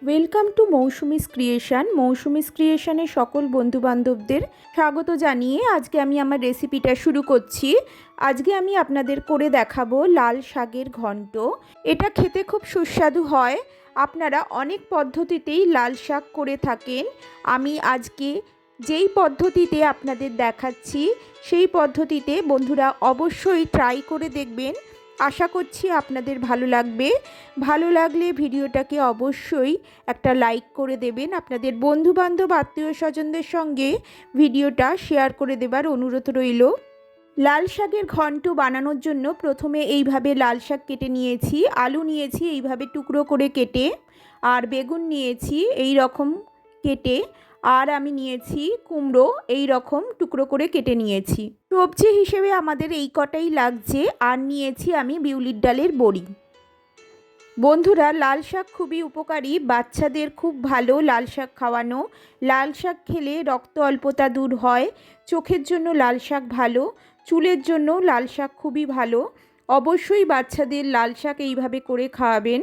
Welcome to Mousumi's creation. Mousumi's ক্রিয়েশনের সকল বন্ধুবান্ধবদের স্বাগত জানিয়ে আজকে আমি আমার রেসিপিটা শুরু করছি। আজকে আমি আপনাদের করে দেখাবো লাল শাকের ঘন্ট। এটা খেতে খুব সুস্বাদু হয়। আপনারা অনেক পদ্ধতিতেই লাল শাক করে থাকেন। আমি আজকে যেই পদ্ধতিতে আপনাদের দেখাচ্ছি সেই পদ্ধতিতে বন্ধুরা অবশ্যই ট্রাই করে দেখবেন। আশা করছি আপনাদের ভালো লাগবে। ভালো লাগলে ভিডিওটাকে অবশ্যই একটা লাইক করে দেবেন। আপনাদের বন্ধুবান্ধব আত্মীয় স্বজনদের সঙ্গে ভিডিওটা শেয়ার করে দেবার অনুরোধ রইল। লাল শাকের ঘন্ট বানানোর জন্য প্রথমে এইভাবে লাল শাক কেটে নিয়েছি, আলু নিয়েছি এইভাবে টুকরো করে কেটে, আর বেগুন নিয়েছি এই রকম কেটে, আর আমি নিয়েছি কুমড়ো এই রকম টুকরো করে কেটে নিয়েছি। সবজি হিসেবে আমাদের এই কটাই লাগছে। আর নিয়েছি আমি বিউলির ডালের বড়ি। বন্ধুরা, লাল শাক খুবই উপকারী, বাচ্চাদের খুব ভালো লাল শাক খাওয়ানো। লাল শাক খেলে রক্ত অল্পতা দূর হয়। চোখের জন্য লাল শাক ভালো, চুলের জন্য লাল শাক খুবই ভালো। অবশ্যই বাচ্চাদের লাল শাক এইভাবে করে খাওয়াবেন,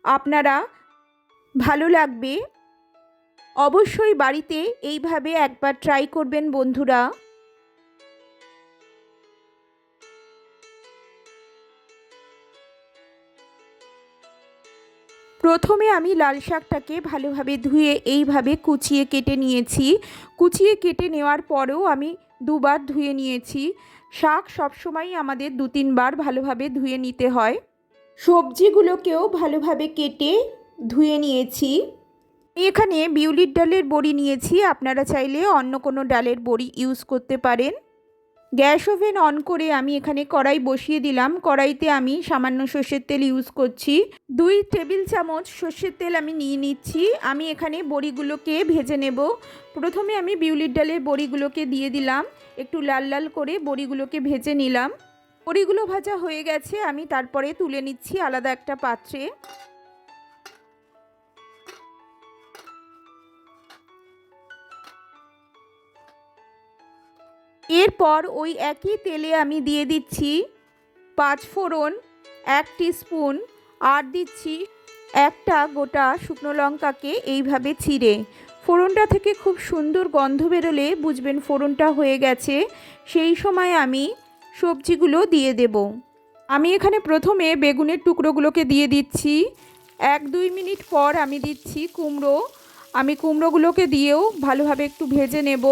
আপনারা ভালো লাগবে। অবশ্যই বাড়িতে এইভাবে একবার ট্রাই করবেন বন্ধুরা। প্রথমে আমি লাল শাকটাকে ভালোভাবে ধুয়ে এইভাবে কুচিয়ে কেটে নিয়েছি। কুচিয়ে কেটে নেওয়ার পরেও আমি দুবার ধুয়ে নিয়েছি। শাক সবসময় আমাদের 2-3 বার ভালোভাবে ধুয়ে নিতে হয়। সবজিগুলোকেও ভালোভাবে কেটে ধুয়ে নিয়েছি। এখানে বিউলির ডালের বড়ি নিয়েছি, আপনারা চাইলে অন্য কোনো ডালের বড়ি ইউজ করতে পারেন। গ্যাস ওভেন অন করে আমি এখানে কড়াই বসিয়ে দিলাম। কড়াইতে আমি সামান্য সর্ষের তেল ইউজ করছি। 2 টেবিল চামচ সর্ষের তেল আমি নিয়ে নিচ্ছি। আমি এখানে বড়িগুলোকে ভেজে নেব। প্রথমে আমি বিউলির ডালের বড়িগুলোকে দিয়ে দিলাম, একটু লাল লাল করে বড়িগুলোকে ভেজে নিলাম। বড়িগুলো ভাজা হয়ে গেছে, আমি তারপরে তুলে নিচ্ছি আলাদা একটা পাত্রে। এরপর ওই একই তেলে আমি দিয়ে দিচ্ছি 5 ফোড়ন 1 টিস্পুন, আর দিচ্ছি একটা গোটা শুকনো লঙ্কাকে এইভাবে চিড়ে। ফোড়নটা থেকে খুব সুন্দর গন্ধ বেরোলে বুঝবেন ফোড়নটা হয়ে গেছে। সেই সময় আমি সবজিগুলো দিয়ে দেব। আমি এখানে প্রথমে বেগুনের টুকরোগুলোকে দিয়ে দিচ্ছি। 1-2 মিনিট পর আমি দিচ্ছি কুমড়ো। আমি কুমড়োগুলোকে দিয়েও ভালোভাবে একটু ভেজে নেব।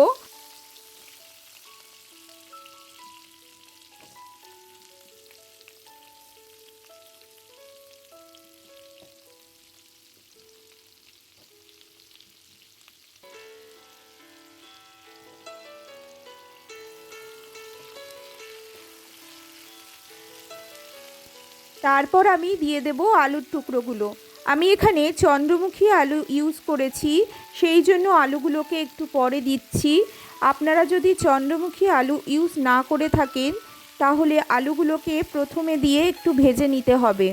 তারপর আমি দিয়ে দেব আলুর টুকরোগুলো। আমি এখানে চন্দ্রমুখী আলু ইউজ করেছি, সেই জন্য আলুগুলোকে একটু পরে দিচ্ছি। আপনারা যদি চন্দ্রমুখী আলু ইউজ না করে থাকেন তাহলে আলুগুলোকে প্রথমে দিয়ে একটু ভেজে নিতে হবে।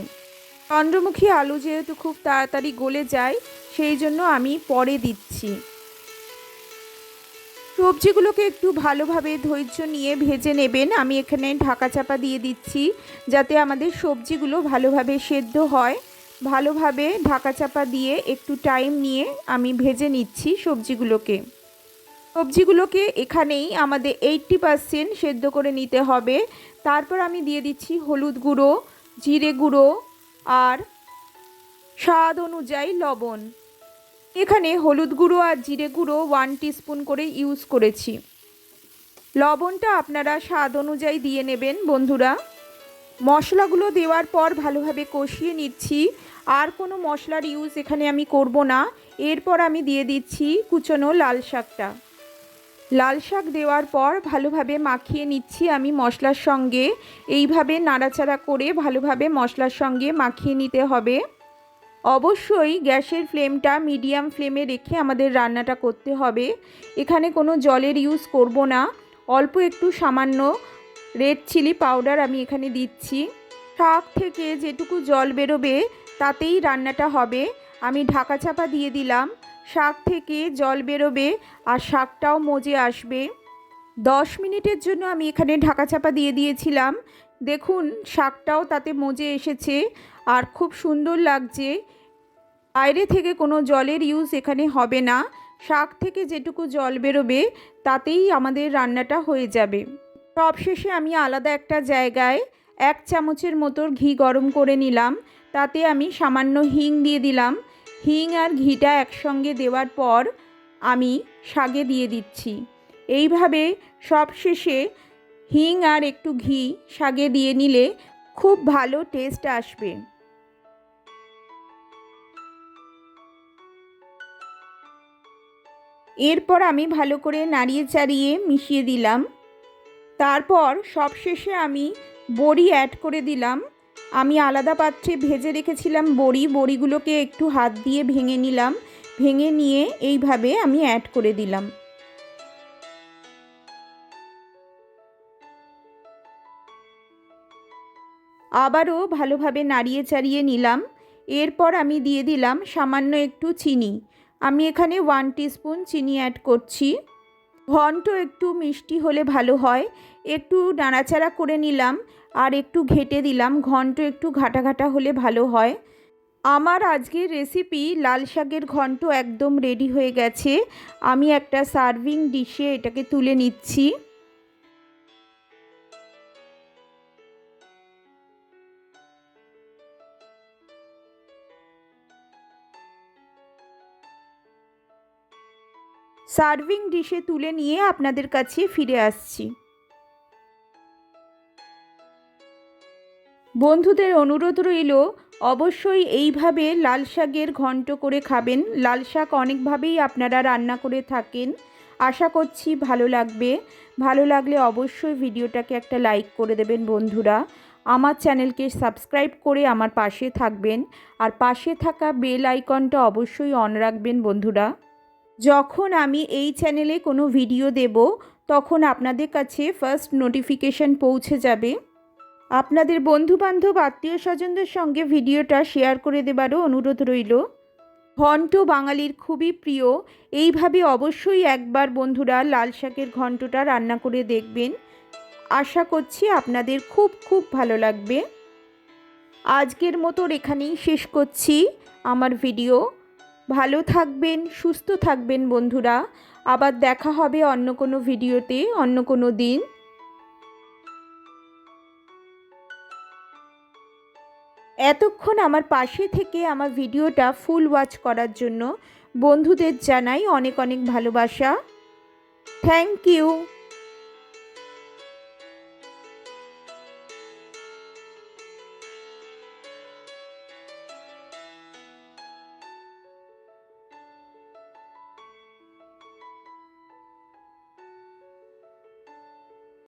চন্দ্রমুখী আলু যেহেতু খুব তাড়াতাড়ি গলে যায় সেই জন্য আমি পরে দিচ্ছি। সবজিগুলোকে একটু ভালোভাবে ধৈর্য নিয়ে ভেজে নেবেন। আমি এখানে ঢাকা চাপা দিয়ে দিচ্ছি যাতে আমাদের সবজিগুলো ভালোভাবে সেদ্ধ হয়। ভালোভাবে ঢাকা চাপা দিয়ে একটু টাইম নিয়ে আমি ভেজে নিচ্ছি সবজিগুলোকে। সবজিগুলোকে এখানেই আমাদের 80% সেদ্ধ করে নিতে হবে। তারপর আমি দিয়ে দিচ্ছি হলুদ গুঁড়ো, জিরে গুঁড়ো আর স্বাদ অনুযায়ী লবণ। এখানে হলুদ গুঁড়ো আর জিরে গুঁড়ো 1 টিস্পুন করে ইউজ করেছি। লবণটা আপনারা স্বাদ অনুযায়ী দিয়ে নেবেন বন্ধুরা। মশলাগুলো দেওয়ার পর ভালোভাবে কষিয়ে নিচ্ছি। আর কোনো মশলার ইউজ এখানে আমি করব না। এরপর আমি দিয়ে দিচ্ছি কুচনো লাল শাকটা। লাল শাক দেওয়ার পর ভালোভাবে মাখিয়ে নিচ্ছি আমি মশলার সঙ্গে। এইভাবে নাড়াচাড়া করে ভালোভাবে মশলার সঙ্গে মাখিয়ে নিতে হবে। অবশ্যই গ্যাসের ফ্লেমটা মিডিয়াম ফ্লেমে রেখে আমাদের রান্নাটা করতে হবে। এখানে কোনো জলের ইউজ করব না। অল্প একটু সামান্য রেড চিলি পাউডার আমি এখানে দিচ্ছি। শাক থেকে যেটুকু জল বেরোবে তাতেই রান্নাটা হবে। আমি ঢাকা চাপা দিয়ে দিলাম। শাক থেকে জল বেরোবে আর শাকটাও মজে আসবে। 10 মিনিটের জন্য আমি এখানে ঢাকা চাপা দিয়ে দিয়েছিলাম। দেখুন শাকটাও তাতে মজে এসেছে আর খুব সুন্দর লাগছে। বাইরে থেকে কোনো জলের ইউজ এখানে হবে না। শাক থেকে যেটুকু জল বেরোবে তাতেই আমাদের রান্নাটা হয়ে যাবে। সবশেষে আমি আলাদা একটা জায়গায় 1 চামচের মতো ঘি গরম করে নিলাম। তাতে আমি সামান্য হিং দিয়ে দিলাম। হিং আর ঘিটা একসঙ্গে দেওয়ার পর আমি শাকে দিয়ে দিচ্ছি। এইভাবে সবশেষে হিং আর একটু ঘি শাকে দিয়ে নিলে খুব ভালো টেস্ট আসবে। এরপর আমি ভালো করে নাড়িয়ে চাড়িয়ে মিশিয়ে দিলাম। তারপর সবশেষে আমি বড়ি অ্যাড করে দিলাম। আমি আলাদা পাত্রে ভেজে রেখেছিলাম বড়িগুলোকে একটু হাত দিয়ে ভেঙে নিলাম। ভেঙে নিয়ে এইভাবে আমি অ্যাড করে দিলাম। আবারও ভালোভাবে নাড়িয়ে চাড়িয়ে নিলাম। এরপর আমি দিয়ে দিলাম সামান্য একটু চিনি। আমি এখানে 1 টিস্পুন চিনি অ্যাড করছি। ঘন্ট একটু মিষ্টি হলে ভালো হয়। একটু নাড়াচাড়া করে নিলাম আর একটু ঘেঁটে দিলাম। ঘন্ট একটু ঘাটা ঘাটা হলে ভালো হয়। আমার আজকের রেসিপি লাল শাকের ঘন্ট একদম রেডি হয়ে গেছে। আমি একটা সার্ভিং ডিশে এটাকে তুলে নিচ্ছি। সার্ভিং ডিশে তুলে নিয়ে আপনাদের কাছে ফিরে আসছি। বন্ধুদের অনুরোধ রইল অবশ্যই এইভাবে লাল শাকের ঘন্ট করে খাবেন। লাল শাক অনেকভাবেই আপনারা রান্না করে থাকেন। আশা করছি ভালো লাগবে। ভালো লাগলে অবশ্যই ভিডিওটাকে একটা লাইক করে দেবেন বন্ধুরা। আমার চ্যানেলকে সাবস্ক্রাইব করে আমার পাশে থাকবেন আর পাশে থাকা বেল আইকনটা অবশ্যই অন রাখবেন বন্ধুরা। যখন আমি এই চ্যানেলে কোনো ভিডিও দেব তখন আপনাদের কাছে ফার্স্ট নোটিফিকেশান পৌঁছে যাবে। আপনাদের বন্ধুবান্ধব আত্মীয় স্বজনদের সঙ্গে ভিডিওটা শেয়ার করে দেবারও অনুরোধ রইল। ঘন্ট বাঙালির খুবই প্রিয়। এইভাবে অবশ্যই একবার বন্ধুরা লাল শাকের ঘন্টটা রান্না করে দেখবেন। আশা করছি আপনাদের খুব খুব ভালো লাগবে। আজকের মতো এখানেই শেষ করছি আমার ভিডিও। ভালো থাকবেন, সুস্থ থাকবেন বন্ধুরা। আবার দেখা হবে অন্য কোনো ভিডিওতে অন্য কোনো দিন। এতক্ষণ আমার পাশে থেকে আমার ভিডিওটা ফুল ওয়াচ করার জন্য বন্ধুদের জানাই অনেক অনেক ভালোবাসা। Thank you.